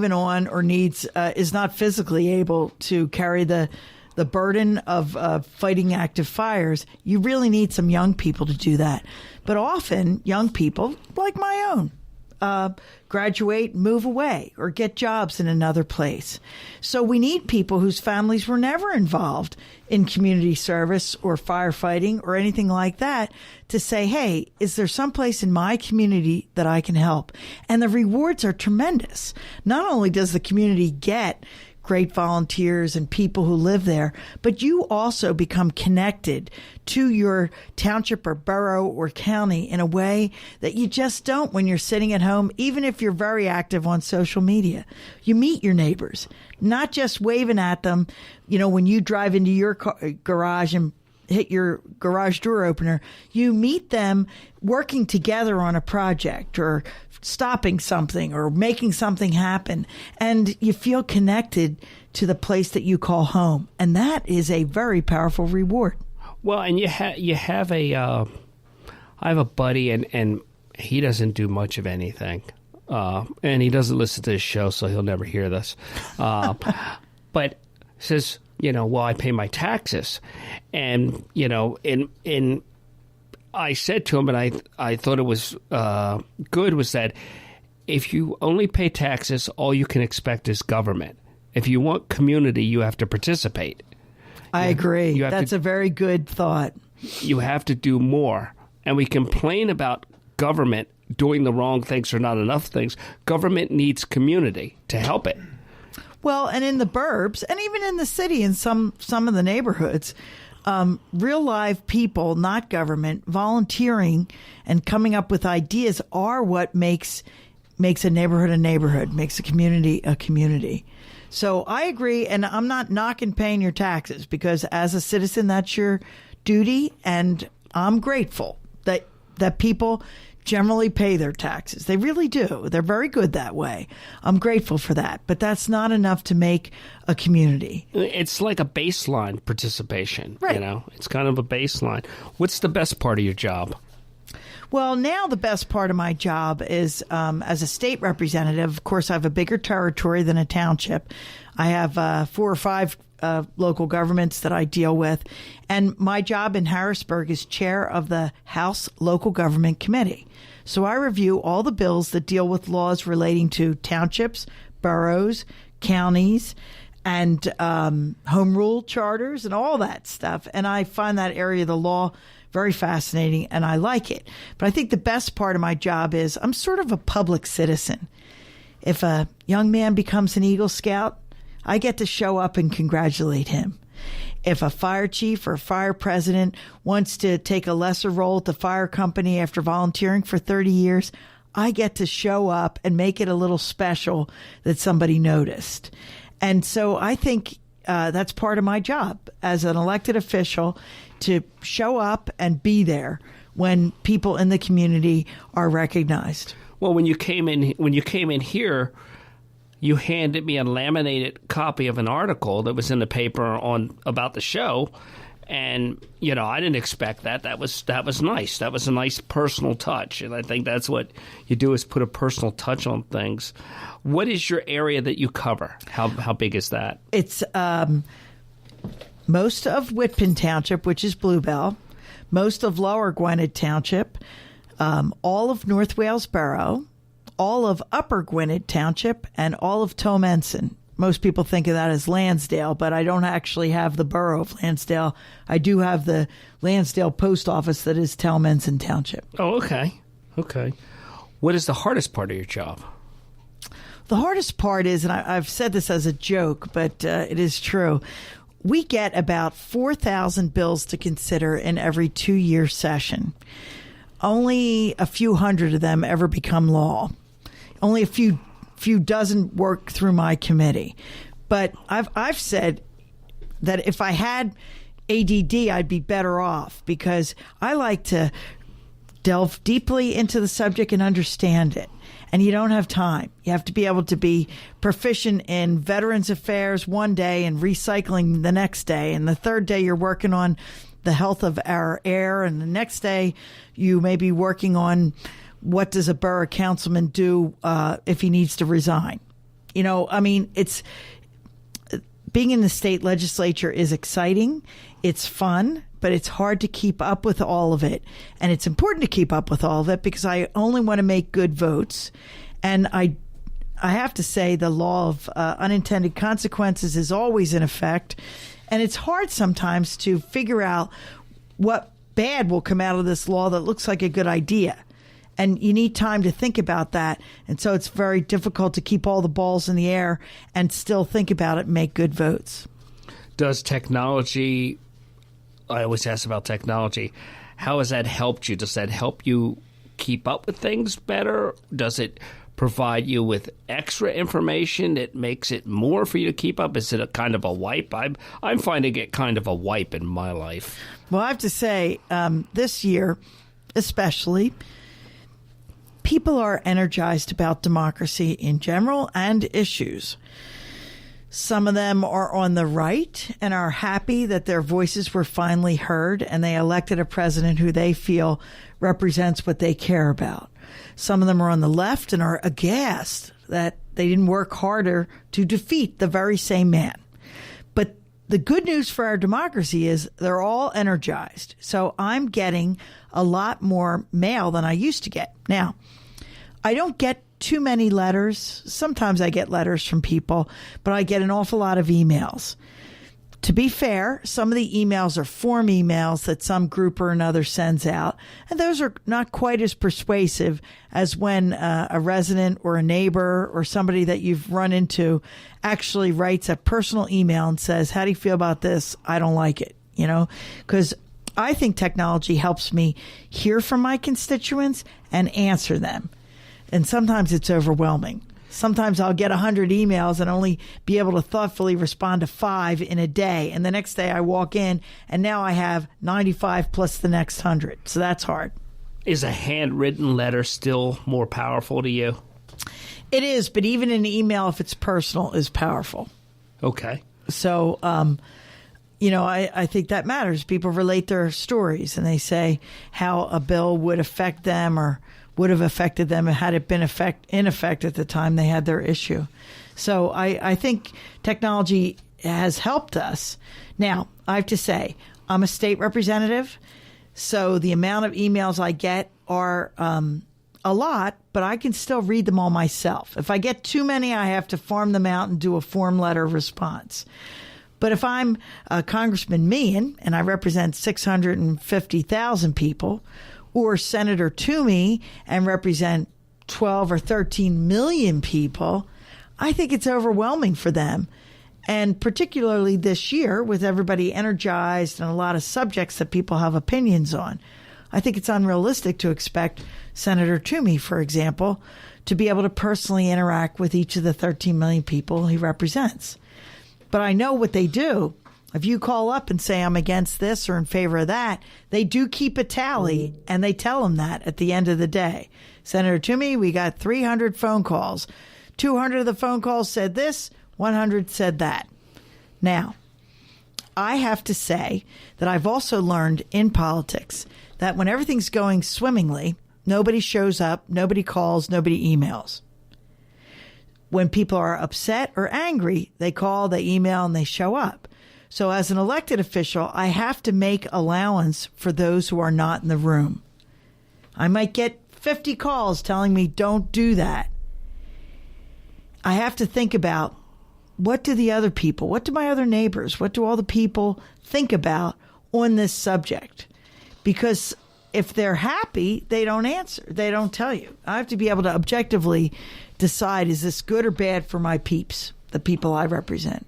moving on or needs is not physically able to carry the burden of fighting active fires, you really need some young people to do that. But often young people, like my own, graduate, move away, or get jobs in another place. So we need people whose families were never involved in community service or firefighting or anything like that to say, hey, is there some place in my community that I can help? And the rewards are tremendous. Not only does the community get great volunteers and people who live there, but you also become connected to your township or borough or county in a way that you just don't when you're sitting at home, even if you're very active on social media. You meet your neighbors, not just waving at them, when you drive into your garage and hit your garage door opener. You meet them working together on a project or stopping something or making something happen, and you feel connected to the place that you call home, and that is a very powerful reward. Well, and you have I have a buddy, and he doesn't do much of anything, and he doesn't listen to this show, so he'll never hear this. But says, well, I pay my taxes, and in I said to him, and I thought it was good, was that if you only pay taxes, all you can expect is government. If you want community, you have to participate. I agree. That's a very good thought. You have to do more. And we complain about government doing the wrong things or not enough things. Government needs community to help it. Well, and in the burbs, and even in the city, in some of the neighborhoods, real live people, not government, volunteering and coming up with ideas are what makes a neighborhood, makes a community. So I agree, and I'm not knocking paying your taxes, because as a citizen, that's your duty, and I'm grateful that people generally pay their taxes. They really do. They're very good that way. I'm grateful for that. But that's not enough to make a community. It's like a baseline participation. Right. It's kind of a baseline. What's the best part of your job? Well, now the best part of my job is as a state representative. Of course, I have a bigger territory than a township. I have 4 or 5 local governments that I deal with. And my job in Harrisburg is chair of the House Local Government Committee. So I review all the bills that deal with laws relating to townships, boroughs, counties, and home rule charters and all that stuff. And I find that area of the law very fascinating, and I like it. But I think the best part of my job is I'm sort of a public citizen. If a young man becomes an Eagle Scout, I get to show up and congratulate him. If a fire chief or fire president wants to take a lesser role at the fire company after volunteering for 30 years, I get to show up and make it a little special that somebody noticed. And so I think that's part of my job as an elected official, to show up and be there when people in the community are recognized. Well, when you came in here, you handed me a laminated copy of an article that was in the paper about the show, and I didn't expect that. That was nice. That was a nice personal touch, and I think that's what you do, is put a personal touch on things. What is your area that you cover? How big is that? It's most of Whitpin Township, which is Bluebell, most of Lower Gwynedd Township, all of North Wales Borough, all of Upper Gwynedd Township, and all of Towmenson. Most people think of that as Lansdale, but I don't actually have the borough of Lansdale. I do have the Lansdale post office that is Towmenson Township. Oh, okay. Okay. What is the hardest part of your job? The hardest part is, and I've said this as a joke, but it is true, we get about 4,000 bills to consider in every 2-year session. Only a few hundred of them ever become law. Only a few dozen work through my committee. But I've said that if I had ADD, I'd be better off, because I like to delve deeply into the subject and understand it. And you don't have time. You have to be able to be proficient in veterans affairs one day and recycling the next day. And the third day you're working on the health of our air. And the next day you may be working on what does a borough councilman do if he needs to resign. It's being in the state legislature is exciting. It's fun, but it's hard to keep up with all of it. And it's important to keep up with all of it because I only want to make good votes. And I have to say the law of unintended consequences is always in effect. And it's hard sometimes to figure out what bad will come out of this law that looks like a good idea. And you need time to think about that. And so it's very difficult to keep all the balls in the air and still think about it and make good votes. Does technology, I always ask about technology, how has that helped you? Does that help you keep up with things better? Does it provide you with extra information that makes it more for you to keep up? Is it a kind of a wipe? I'm finding it kind of a wipe in my life. Well, I have to say, this year especially, people are energized about democracy in general and issues. Some of them are on the right and are happy that their voices were finally heard and they elected a president who they feel represents what they care about. Some of them are on the left and are aghast that they didn't work harder to defeat the very same man. But the good news for our democracy is they're all energized. So I'm getting a lot more mail than I used to get. Now, I don't get too many letters. Sometimes I get letters from people, but I get an awful lot of emails. To be fair, some of the emails are form emails that some group or another sends out, and those are not quite as persuasive as when a resident or a neighbor or somebody that you've run into actually writes a personal email and says, "How do you feel about this? I don't like it." Because I think technology helps me hear from my constituents and answer them. And sometimes it's overwhelming. Sometimes I'll get 100 emails and only be able to thoughtfully respond to 5 in a day. And the next day I walk in and now I have 95 plus the next 100. So that's hard. Is a handwritten letter still more powerful to you? It is, but even an email, if it's personal, is powerful. Okay. So, I think that matters. People relate their stories and they say how a bill would affect them or would have affected them had it been in effect at the time they had their issue. So I think technology has helped us. Now, I have to say, I'm a state representative, so the amount of emails I get are a lot, but I can still read them all myself. If I get too many, I have to farm them out and do a form letter response. But if I'm Congressman Meehan and I represent 650,000 people, or Senator Toomey and represent 12 or 13 million people, I think it's overwhelming for them. And particularly this year, with everybody energized and a lot of subjects that people have opinions on, I think it's unrealistic to expect Senator Toomey, for example, to be able to personally interact with each of the 13 million people he represents. But I know what they do. If you call up and say, I'm against this or in favor of that, they do keep a tally, and they tell them that at the end of the day. Senator Toomey, we got 300 phone calls. 200 of the phone calls said this, 100 said that. Now, I have to say that I've also learned in politics that when everything's going swimmingly, nobody shows up, nobody calls, nobody emails. When people are upset or angry, they call, they email, and they show up. So as an elected official, I have to make allowance for those who are not in the room. I might get 50 calls telling me don't do that. I have to think about what do the other people, what do my other neighbors, what do all the people think about on this subject? Because if they're happy, they don't answer. They don't tell you. I have to be able to objectively decide, is this good or bad for my peeps, the people I represent?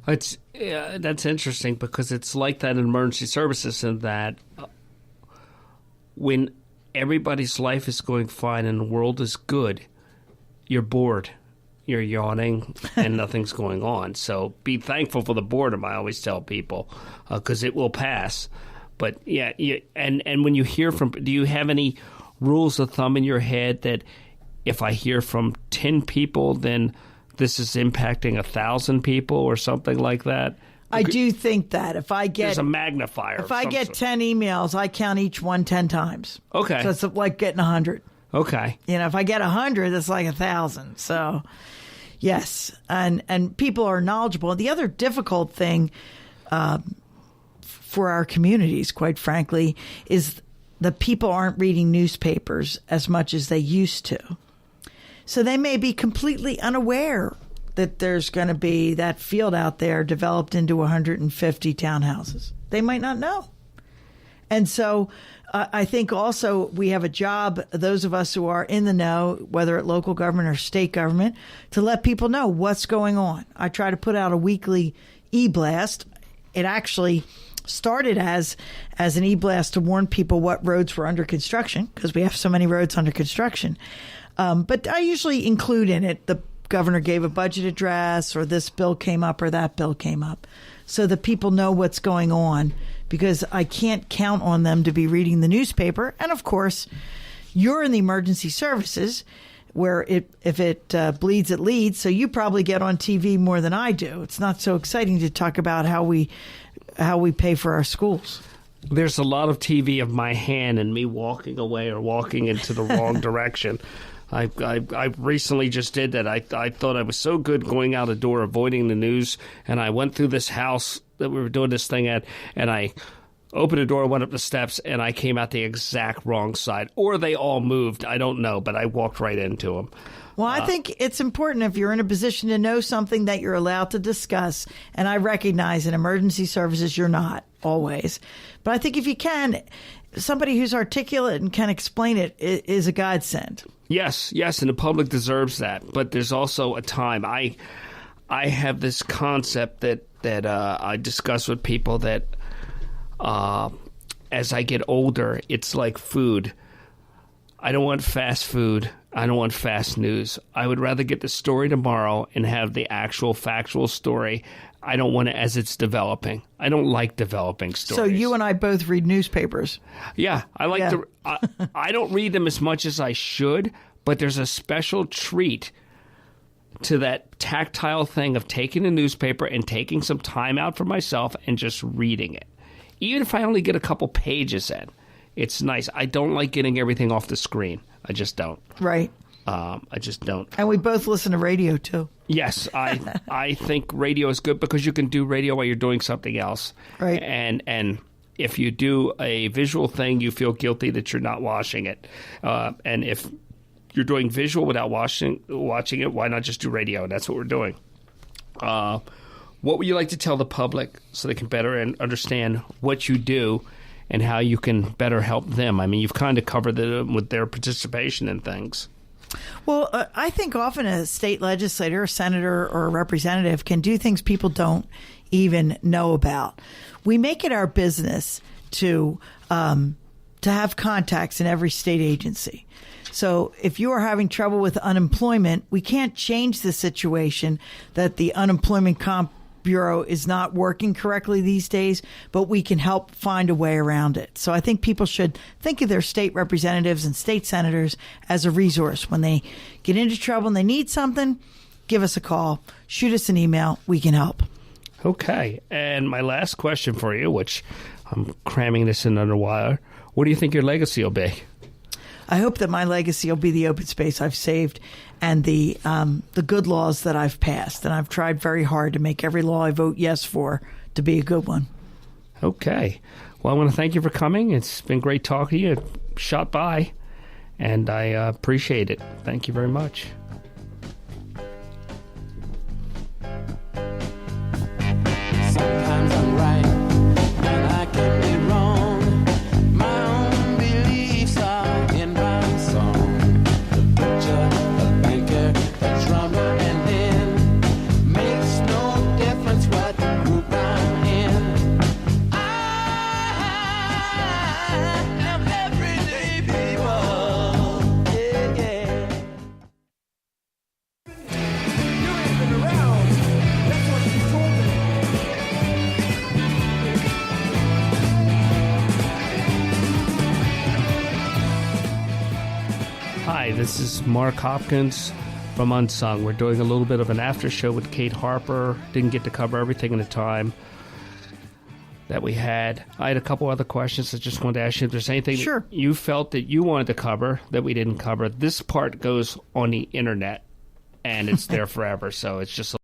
That's interesting because it's like that in emergency services in that when everybody's life is going fine and the world is good, you're bored, you're yawning, and nothing's going on. So be thankful for the boredom, I always tell people, because it will pass. But yeah, and when you hear from, do you have any rules of thumb in your head that if I hear from 10 people, then this is impacting 1,000 people or something like that? I do think that if I get... There's a magnifier. If I get 10 emails, I count each one 10 times. Okay. So it's like getting 100. Okay. If I get 100, that's like 1,000. So, Yes, and people are knowledgeable. The other difficult thing for our communities, quite frankly, is the people aren't reading newspapers as much as they used to. So they may be completely unaware that there's going to be that field out there developed into 150 townhouses. They might not know. And so I think also we have a job, those of us who are in the know, whether at local government or state government, to let people know what's going on. I try to put out a weekly e-blast. It actually started as an e-blast to warn people what roads were under construction, because we have so many roads under construction. But I usually include in it the governor gave a budget address, or this bill came up or that bill came up, so that people know what's going on, because I can't count on them to be reading the newspaper. And of course, you're in the emergency services where if it bleeds, it leads. So you probably get on TV more than I do. It's not so exciting to talk about how we pay for our schools. There's a lot of TV of my hand and me walking away or walking into the wrong direction. I recently just did that. I thought I was so good going out the door, avoiding the news, and I went through this house that we were doing this thing at, and I opened the door, went up the steps, and I came out the exact wrong side. Or they all moved. I don't know, but I walked right into them. Well, I think it's important if you're in a position to know something that you're allowed to discuss. And I recognize in emergency services you're not always. But I think if you can, somebody who's articulate and can explain it is a godsend. Yes, and the public deserves that. But there's also a time. I have this concept that I discuss with people that as I get older, it's like food. I don't want fast food. I don't want fast news. I would rather get the story tomorrow and have the actual factual story. I don't want it as it's developing. I don't like developing stories. So you and I both read newspapers. Yeah, I like to. I don't read them as much as I should, but there's a special treat to that tactile thing of taking a newspaper and taking some time out for myself and just reading it. Even if I only get a couple pages in, it's nice. I don't like getting everything off the screen. I just don't. Right. I just don't. And we both listen to radio, too. Yes, I think radio is good because you can do radio while you're doing something else. Right. And if you do a visual thing, you feel guilty that you're not watching it. And if you're doing visual without watching it, why not just do radio? And that's what we're doing. What would you like to tell the public so they can better understand what you do and how you can better help them? I mean, you've kind of covered it with their participation in things. Well, I think often a state legislator, a senator, or a representative can do things people don't even know about. We make it our business to have contacts in every state agency. So if you are having trouble with unemployment, we can't change the situation that the Unemployment Comp Bureau is not working correctly these days, but we can help find a way around it. So I think people should think of their state representatives and state senators as a resource. When they get into trouble and they need something, give us a call, shoot us an email, we can help. Okay, and my last question for you, which I'm cramming this in under wire, what do you think your legacy will be? I hope that my legacy will be the open space I've saved and the good laws that I've passed. And I've tried very hard to make every law I vote yes for to be a good one. Okay. Well, I want to thank you for coming. It's been great talking to you. It shot by, and I appreciate it. Thank you very much. Sometimes I'm right, and I can be wrong. My own beliefs are in my song. The preacher, the banker, the drummer, and then makes no difference what group I'm in. I am everyday people. Yeah, yeah. You ain't been around. That's what you told me. Hi, this is Mark Hopkins from Unsung. We're doing a little bit of an after show with Kate Harper. Didn't get to cover everything in the time that we had. I had a couple other questions. I just wanted to ask you if there's anything Sure. you felt that you wanted to cover that we didn't cover. This part goes on the internet. and it's there forever. So it's just